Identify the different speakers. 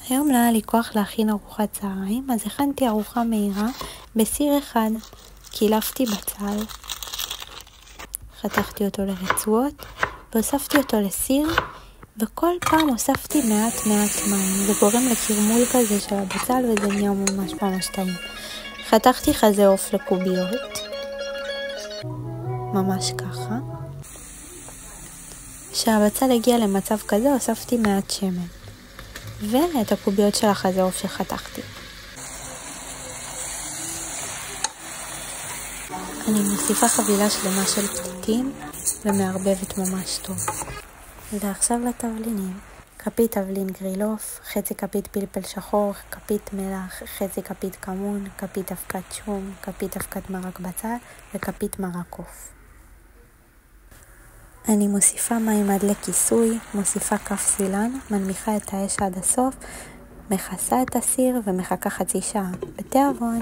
Speaker 1: היום לא היה לי כוח להכין ארוחת צהריים, אז הכנתי ארוחה מהירה בסיר אחד. קילפתי בצל, חתכתי אותו לרצועות, והוספתי אותו לסיר, וכל פעם הוספתי מעט מים. זה גורם לקרמול כזה של הבצל, וזה נהיה ממש טעים. חתכתי חזה עוף לקוביות, ממש ככה. כשהבצל הגיע למצב כזה, הוספתי מעט שמן. ואת הקוביות של החזה עוף שחתכתי. אני מוסיפה חבילה שלמה של פתיתים ומערבבת ממש טוב. ועכשיו לתבלינים. כפית תבלין גרילוף, חצי כפית פלפל שחור, כפית מלח, חצי כפית כמון, כפית אבקת שום, כפית אבקת מרק בצל וכפית מרק עוף. אני מוסיפה מים עד לכיסוי, מוסיפה כף סילן, מנמיכה את האש עד הסוף, מכסה את הסיר ומחכה חצי שעה בתיאבון.